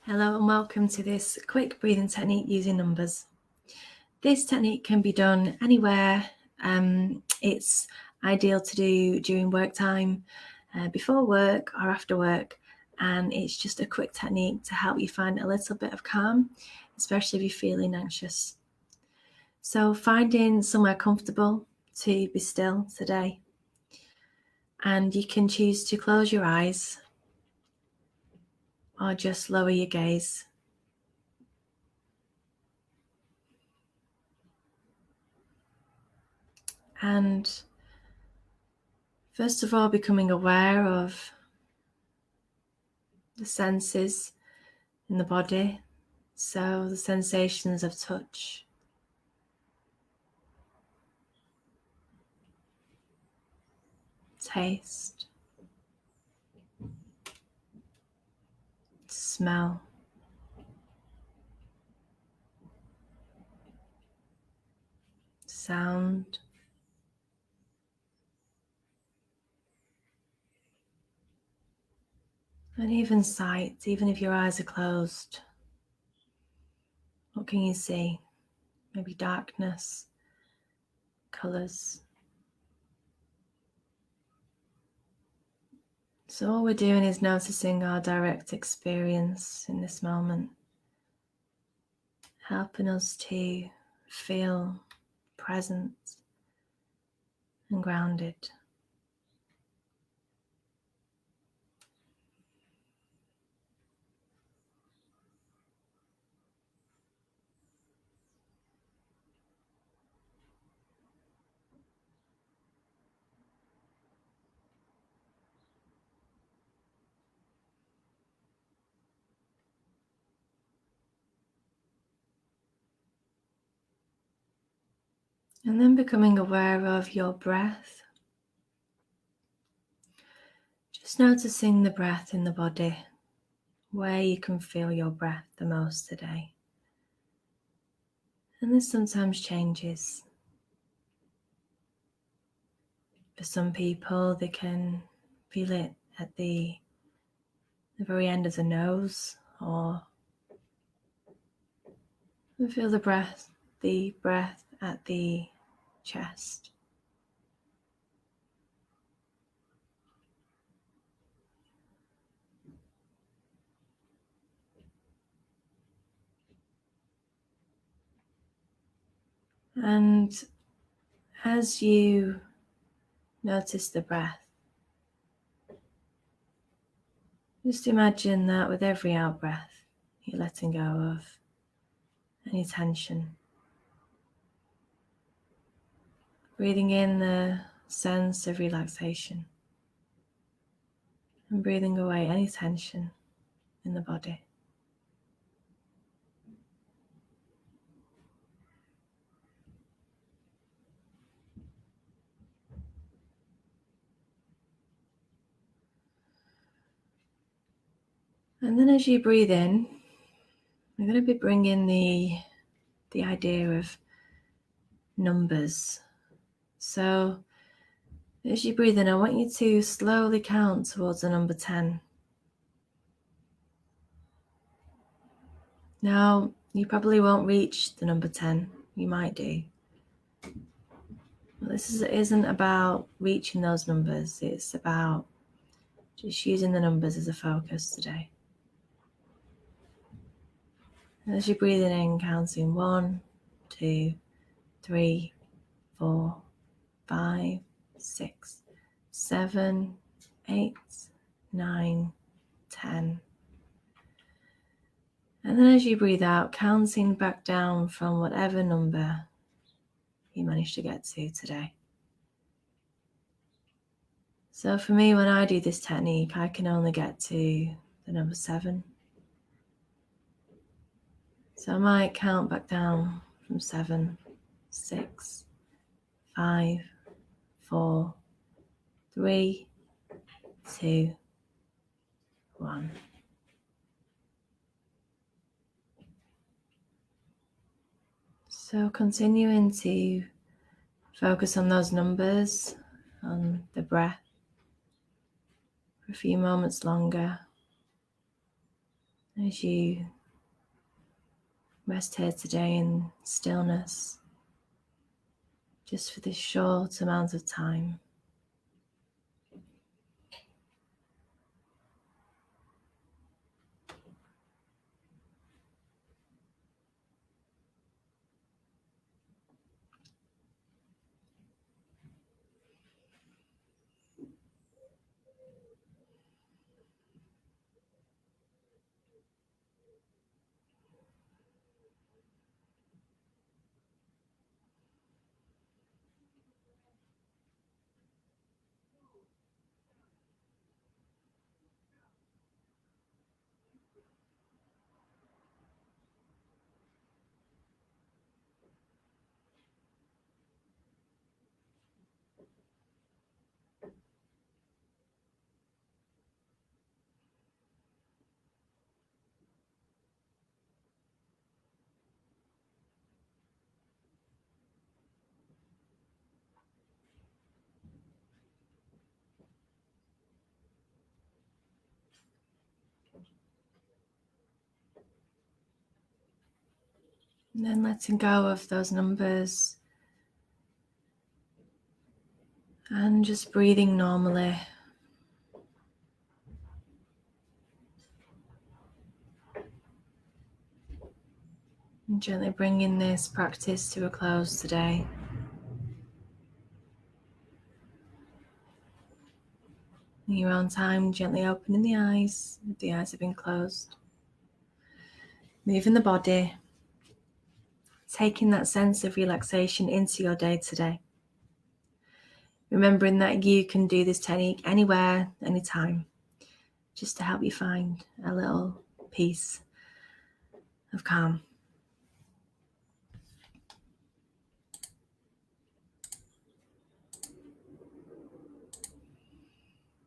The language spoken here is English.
Hello and welcome to this quick breathing technique using numbers. This technique can be done anywhere. It's ideal to do during work time, before work or after work, and it's just a quick technique to help you find a little bit of calm, especially if you're feeling anxious. So finding somewhere comfortable to be still today, and you can choose to close your eyes or just lower your gaze. And first of all, becoming aware of the senses in the body, so the sensations of touch, taste, smell, sound, and even sight. Even if your eyes are closed, what can you see? Maybe darkness, colours. So all we're doing is noticing our direct experience in this moment, helping us to feel present and grounded. And then becoming aware of your breath. Just noticing the breath in the body, where you can feel your breath the most today. And this sometimes changes. For some people, they can feel it at the very end of the nose, or they feel the breath at the chest. And as you notice the breath, just imagine that with every out-breath, you're letting go of any tension. Breathing in the sense of relaxation and breathing away any tension in the body. And then as you breathe in, we're going to be bringing the idea of numbers. So as you breathe in, I want you to slowly count towards the number 10. Now, you probably won't reach the number 10. You might do. But this isn't about reaching those numbers. It's about just using the numbers as a focus today. As you're breathing in, counting 1, 2, 3, 4, 5, 6, 7, 8, 9, 10. And then as you breathe out, counting back down from whatever number you managed to get to today. So for me, when I do this technique, I can only get to the number 7. So I might count back down from 7, 6, 5, 4, 3, 2, 1. So continuing to focus on those numbers, on the breath for a few moments longer. as you rest here today in stillness, just for this short amount of time. And then letting go of those numbers and just breathing normally. And gently bringing this practice to a close today. In your own time, gently opening the eyes if the eyes have been closed. Moving the body, taking that sense of relaxation into your day today. Remembering that you can do this technique anywhere, anytime, just to help you find a little piece of calm.